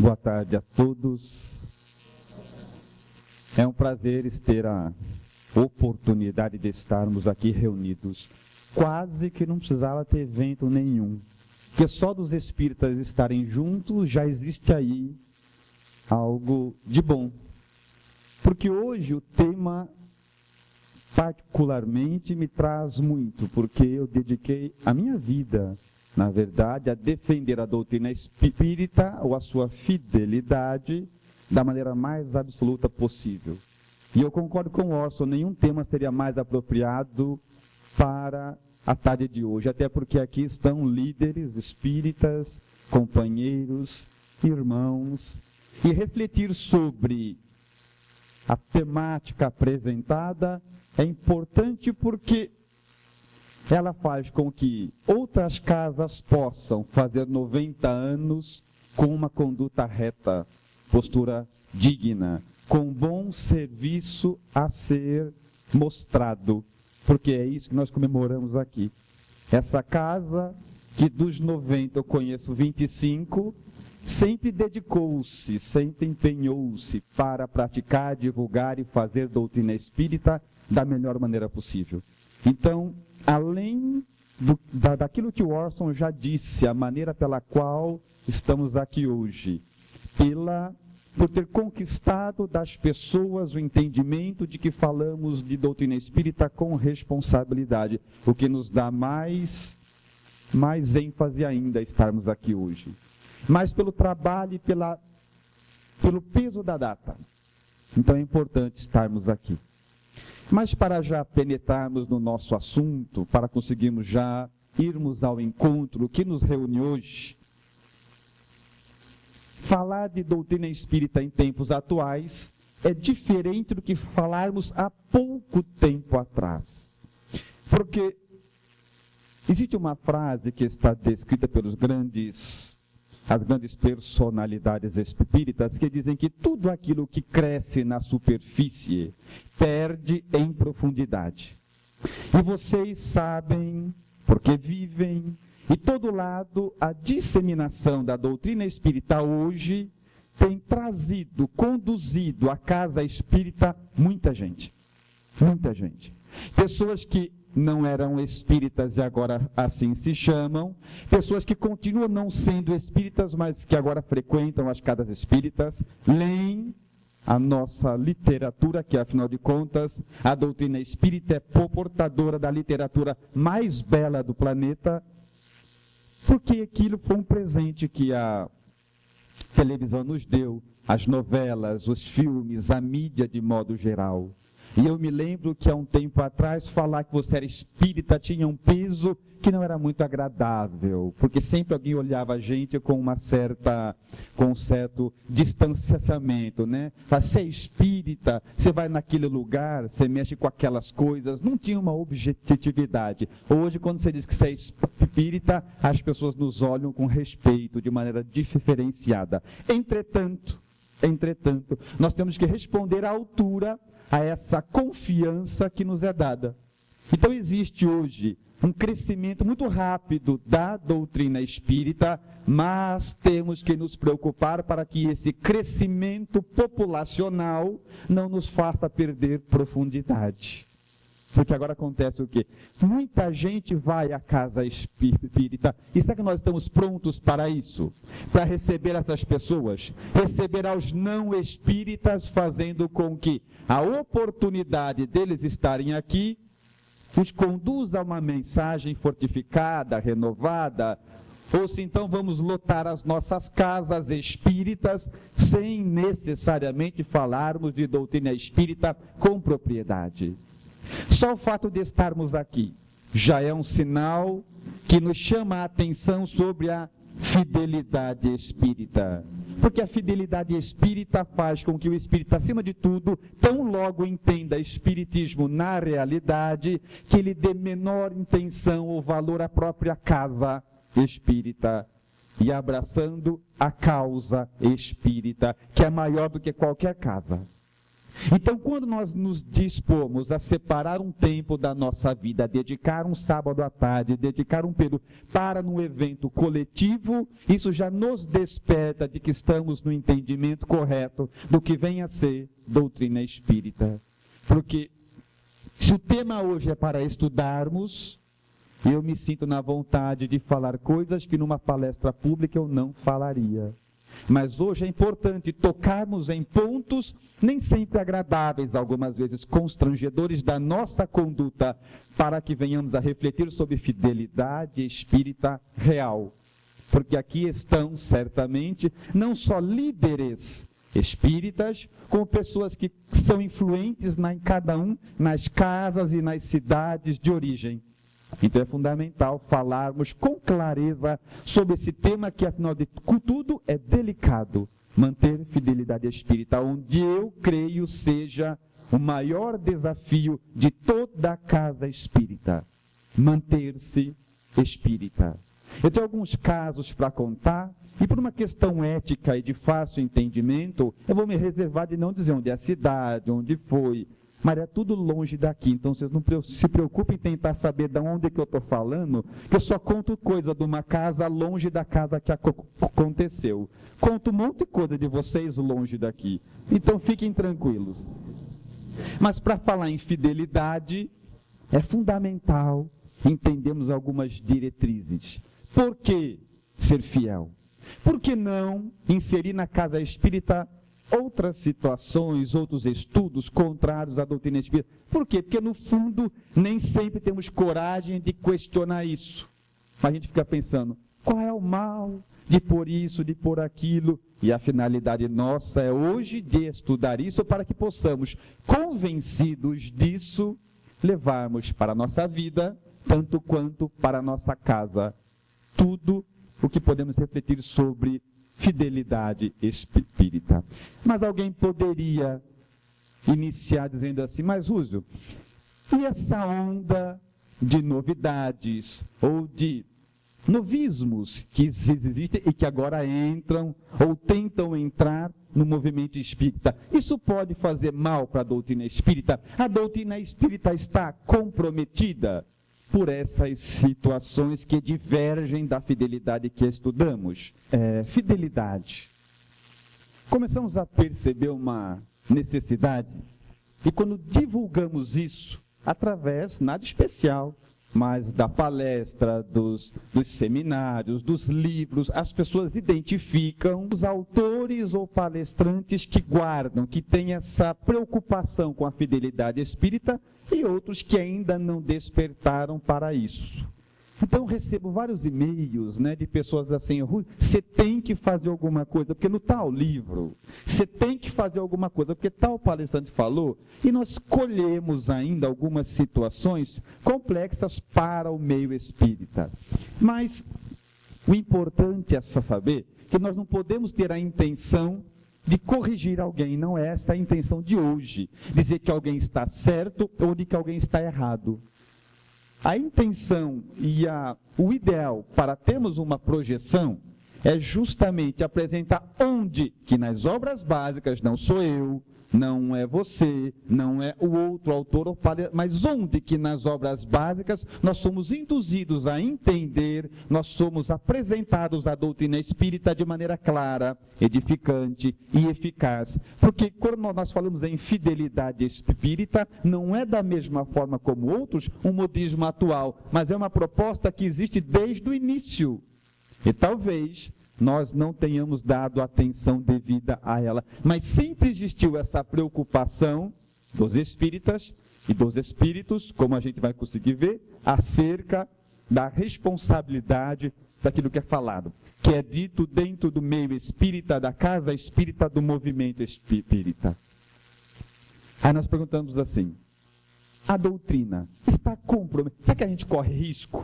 Boa tarde a todos. É um prazer ter a oportunidade de estarmos aqui reunidos. Quase que não precisava ter evento nenhum, porque só dos espíritas estarem juntos já existe aí algo de bom. Porque hoje o tema particularmente me traz muito, porque eu dediquei a minha vida, na verdade, a defender a doutrina espírita ou a sua fidelidade da maneira mais absoluta possível. E eu concordo com o Orson, nenhum tema seria mais apropriado para a tarde de hoje, até porque aqui estão líderes espíritas, companheiros, irmãos, e refletir sobre a temática apresentada é importante porque ela faz com que outras casas possam fazer 90 anos com uma conduta reta, postura digna, com bom serviço a ser mostrado, porque é isso que nós comemoramos aqui. Essa casa, que dos 90 eu conheço 25, sempre dedicou-se, sempre empenhou-se para praticar, divulgar e fazer doutrina espírita da melhor maneira possível. Então, além daquilo que o Orson já disse, a maneira pela qual estamos aqui hoje, por ter conquistado das pessoas o entendimento de que falamos de doutrina espírita com responsabilidade, o que nos dá mais ênfase ainda a estarmos aqui hoje. Mas pelo trabalho e pelo peso da data. Então é importante estarmos aqui. Mas para já penetrarmos no nosso assunto, para conseguirmos já irmos ao encontro que nos reúne hoje, falar de doutrina espírita em tempos atuais é diferente do que falarmos há pouco tempo atrás. Porque existe uma frase que está descrita pelas grandes personalidades espíritas que dizem que tudo aquilo que cresce na superfície perde em profundidade. E vocês sabem, porque vivem, e todo lado, a disseminação da doutrina espírita hoje tem trazido, conduzido à casa espírita muita gente. Muita gente. Pessoas que não eram espíritas e agora assim se chamam, pessoas que continuam não sendo espíritas, mas que agora frequentam as casas espíritas, leem a nossa literatura, que afinal de contas, a doutrina espírita é portadora da literatura mais bela do planeta, porque aquilo foi um presente que a televisão nos deu, as novelas, os filmes, a mídia de modo geral. E eu me lembro que há um tempo atrás, falar que você era espírita tinha um peso que não era muito agradável, porque sempre alguém olhava a gente com um certo distanciamento, né? Você é espírita, você vai naquele lugar, você mexe com aquelas coisas, não tinha uma objetividade. Hoje, quando você diz que você é espírita, as pessoas nos olham com respeito, de maneira diferenciada. Entretanto, nós temos que responder à altura a essa confiança que nos é dada. Então existe hoje um crescimento muito rápido da doutrina espírita, mas temos que nos preocupar para que esse crescimento populacional não nos faça perder profundidade. Porque agora acontece o quê? Muita gente vai à casa espírita. E será que nós estamos prontos para isso? Para receber essas pessoas? Receber aos não espíritas, fazendo com que a oportunidade deles estarem aqui os conduza a uma mensagem fortificada, renovada, ou se então vamos lotar as nossas casas espíritas sem necessariamente falarmos de doutrina espírita com propriedade. Só o fato de estarmos aqui já é um sinal que nos chama a atenção sobre a fidelidade espírita. Porque a fidelidade espírita faz com que o espírita, acima de tudo, tão logo entenda espiritismo na realidade, que ele dê menor intenção ou valor à própria casa espírita, e abraçando a causa espírita, que é maior do que qualquer casa. Então, quando nós nos dispomos a separar um tempo da nossa vida, a dedicar um sábado à tarde, dedicar um período para um evento coletivo, isso já nos desperta de que estamos no entendimento correto do que vem a ser doutrina espírita. Porque se o tema hoje é para estudarmos, eu me sinto na vontade de falar coisas que numa palestra pública eu não falaria. Mas hoje é importante tocarmos em pontos nem sempre agradáveis, algumas vezes constrangedores da nossa conduta, para que venhamos a refletir sobre fidelidade espírita real. Porque aqui estão, certamente, não só líderes espíritas, como pessoas que são influentes em cada um, nas casas e nas cidades de origem. Então é fundamental falarmos com clareza sobre esse tema que, afinal de tudo, é delicado. Manter fidelidade espírita, onde eu creio seja o maior desafio de toda a casa espírita. Manter-se espírita. Eu tenho alguns casos para contar, e por uma questão ética e de fácil entendimento, eu vou me reservar de não dizer onde é a cidade, onde foi, mas é tudo longe daqui, então vocês não se preocupem em tentar saber de onde que eu estou falando, que eu só conto coisa de uma casa longe da casa que aconteceu. Conto um monte de coisa de vocês longe daqui, então fiquem tranquilos. Mas para falar em fidelidade, é fundamental entendermos algumas diretrizes. Por que ser fiel? Por que não inserir na casa espírita outras situações, outros estudos contrários à doutrina espírita? Por quê? Porque, no fundo, nem sempre temos coragem de questionar isso. A gente fica pensando, qual é o mal de pôr isso, de pôr aquilo? E a finalidade nossa é hoje de estudar isso para que possamos, convencidos disso, levarmos para a nossa vida, tanto quanto para a nossa casa, tudo o que podemos refletir sobre fidelidade espírita. Mas alguém poderia iniciar dizendo assim, mas Rússio, e essa onda de novidades ou de novismos que existem e que agora entram ou tentam entrar no movimento espírita, isso pode fazer mal para a doutrina espírita? A doutrina espírita está comprometida por essas situações que divergem da fidelidade que estudamos. Fidelidade. Começamos a perceber uma necessidade, e quando divulgamos isso, através, nada especial, mas da palestra, dos seminários, dos livros, as pessoas identificam os autores ou palestrantes que guardam, que têm essa preocupação com a fidelidade espírita, e outros que ainda não despertaram para isso. Então, recebo vários e-mails, de pessoas assim, você tem que fazer alguma coisa, porque no tal livro, você tem que fazer alguma coisa, porque tal palestrante falou, e nós colhemos ainda algumas situações complexas para o meio espírita. Mas o importante é saber que nós não podemos ter a intenção de corrigir alguém, não é essa a intenção de hoje, dizer que alguém está certo ou de que alguém está errado. A intenção e o ideal para termos uma projeção é justamente apresentar onde que nas obras básicas, não sou eu, não é você, não é o outro autor, mas onde que nas obras básicas nós somos induzidos a entender, nós somos apresentados à doutrina espírita de maneira clara, edificante e eficaz. Porque quando nós falamos em fidelidade espírita, não é da mesma forma como outros um modismo atual, mas é uma proposta que existe desde o início. E talvez nós não tenhamos dado atenção devida a ela. Mas sempre existiu essa preocupação dos espíritas e dos espíritos, como a gente vai conseguir ver, acerca da responsabilidade daquilo que é falado, que é dito dentro do meio espírita, da casa espírita, do movimento espírita. Aí nós perguntamos assim, a doutrina está comprometida? Será que a gente corre risco?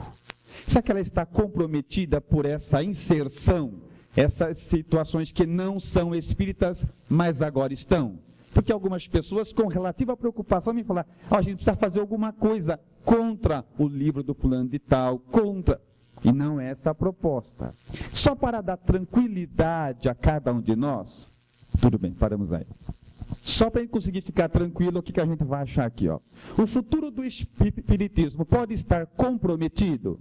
Será que ela está comprometida por essa inserção, essas situações que não são espíritas, mas agora estão? Porque algumas pessoas, com relativa preocupação, me falam, a gente precisa fazer alguma coisa contra o livro do fulano de tal, contra... E não é essa a proposta. Só para dar tranquilidade a cada um de nós, tudo bem, paramos aí. Só para a gente conseguir ficar tranquilo, o que a gente vai achar aqui? Ó? O futuro do espiritismo pode estar comprometido?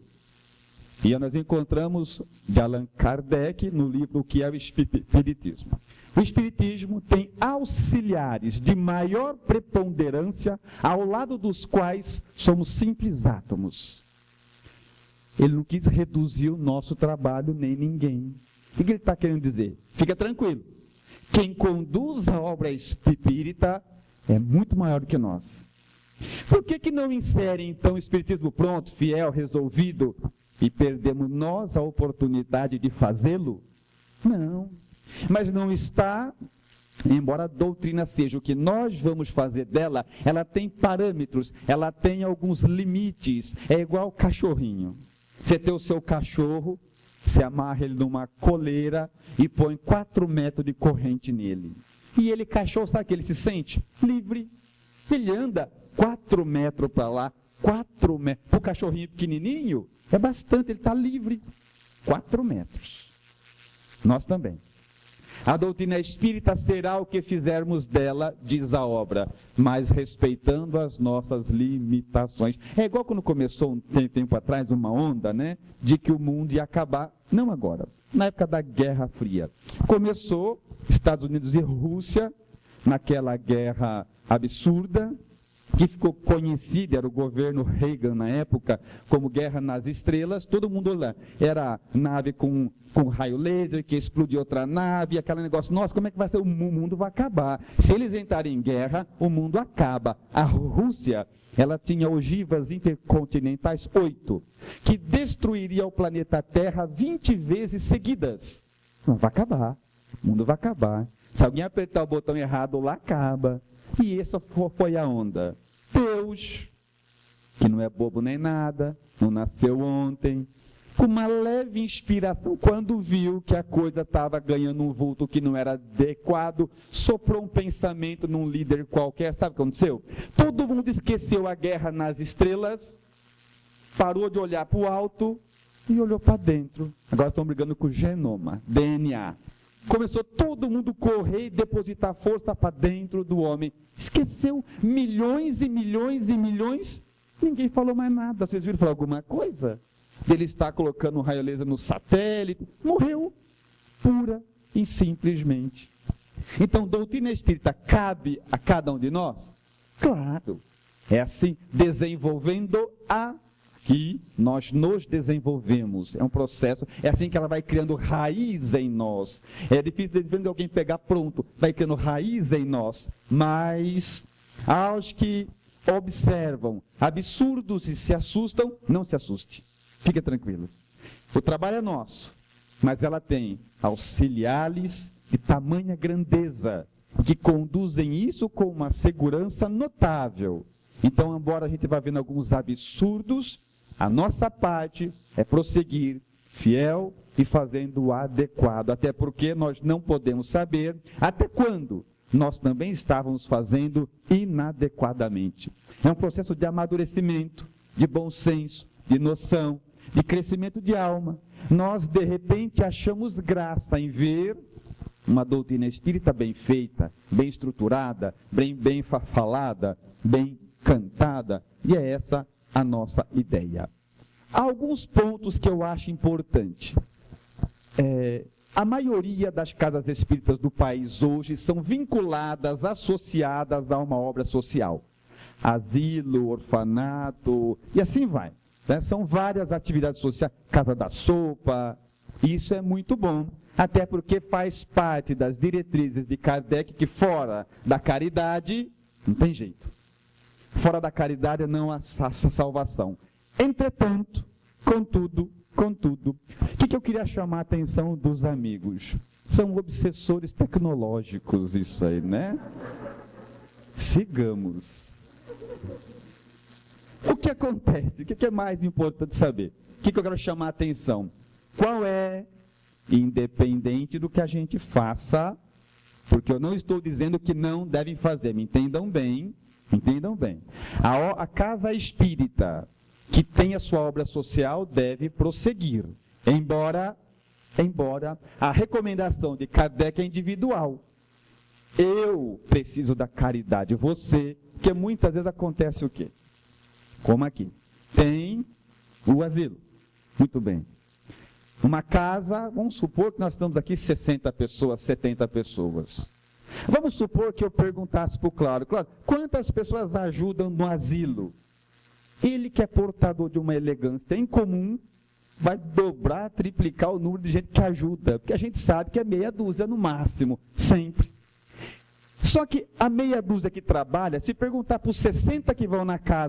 E nós encontramos de Allan Kardec no livro O que é o Espiritismo. O Espiritismo tem auxiliares de maior preponderância, ao lado dos quais somos simples átomos. Ele não quis reduzir o nosso trabalho nem ninguém. O que ele está querendo dizer? Fica tranquilo. Quem conduz a obra espírita é muito maior do que nós. Por que não insere, então, o Espiritismo pronto, fiel, resolvido, e perdemos nós a oportunidade de fazê-lo? Não. Mas não está, embora a doutrina seja o que nós vamos fazer dela, ela tem parâmetros, ela tem alguns limites. É igual cachorrinho. Você tem o seu cachorro, você amarra ele numa coleira e põe 4 metros de corrente nele. E ele, cachorro, sabe que ele se sente? Livre. Ele anda 4 metros para lá, 4 metros. Para o cachorrinho pequenininho, é bastante, ele está livre. 4 metros. Nós também. A doutrina espírita será o que fizermos dela, diz a obra, mas respeitando as nossas limitações. É igual quando começou um tempo atrás uma onda, né, de que o mundo ia acabar, não agora, na época da Guerra Fria. Começou Estados Unidos e Rússia, naquela guerra absurda, que ficou conhecida, era o governo Reagan na época, como Guerra nas Estrelas. Todo mundo lá, era nave com raio laser, que explodiu outra nave, aquele negócio, nossa, como é que vai ser? O mundo vai acabar. Se eles entrarem em guerra, o mundo acaba. A Rússia, ela tinha ogivas intercontinentais 8, que destruiria o planeta Terra 20 vezes seguidas. Não vai acabar, o mundo vai acabar. Se alguém apertar o botão errado, lá acaba. E essa foi a onda. Deus, que não é bobo nem nada, não nasceu ontem, com uma leve inspiração, quando viu que a coisa estava ganhando um vulto que não era adequado, soprou um pensamento num líder qualquer. Sabe o que aconteceu? Todo mundo esqueceu a Guerra nas Estrelas, parou de olhar para o alto e olhou para dentro. Agora estão brigando com o genoma, DNA. Começou todo mundo correr e depositar força para dentro do homem. Esqueceu milhões e milhões e milhões. Ninguém falou mais nada. Vocês viram falar alguma coisa? Ele está colocando um raio laser no satélite. Morreu. Pura e simplesmente. Então, doutrina espírita cabe a cada um de nós? Claro. É assim, desenvolvendo a que nós nos desenvolvemos. É um processo, é assim que ela vai criando raiz em nós. É difícil de alguém pegar pronto, vai criando raiz em nós. Mas aos que observam absurdos e se assustam, não se assuste. Fique tranquilo. O trabalho é nosso, mas ela tem auxiliares de tamanha grandeza, que conduzem isso com uma segurança notável. Então, embora a gente vá vendo alguns absurdos, a nossa parte é prosseguir fiel e fazendo o adequado, até porque nós não podemos saber até quando nós também estávamos fazendo inadequadamente. É um processo de amadurecimento, de bom senso, de noção, de crescimento de alma. Nós, de repente, achamos graça em ver uma doutrina espírita bem feita, bem estruturada, bem falada, bem cantada, e é essa a nossa ideia. Há alguns pontos que eu acho importante. A maioria das casas espíritas do país hoje são vinculadas, associadas a uma obra social. Asilo, orfanato, e assim vai. Né? São várias atividades sociais, Casa da Sopa, e isso é muito bom. Até porque faz parte das diretrizes de Kardec que fora da caridade, não tem jeito. Fora da caridade não há salvação. Entretanto, contudo, o que eu queria chamar a atenção dos amigos? São obsessores tecnológicos isso aí, né? Sigamos. O que acontece? O que é mais importante saber? O que eu quero chamar a atenção? Qual é, independente do que a gente faça, porque eu não estou dizendo que não devem fazer, me entendam bem. Entendam bem. A casa espírita que tem a sua obra social deve prosseguir, embora a recomendação de Kardec é individual. Eu preciso da caridade, você, porque muitas vezes acontece o quê? Como aqui. Tem o asilo. Muito bem. Uma casa, vamos supor que nós estamos aqui 60 pessoas, 70 pessoas. Vamos supor que eu perguntasse para o Cláudio, quantas pessoas ajudam no asilo? Ele que é portador de uma elegância incomum, vai dobrar, triplicar o número de gente que ajuda, porque a gente sabe que é meia dúzia no máximo, sempre. Só que a meia dúzia que trabalha, se perguntar para os 60 que vão na casa,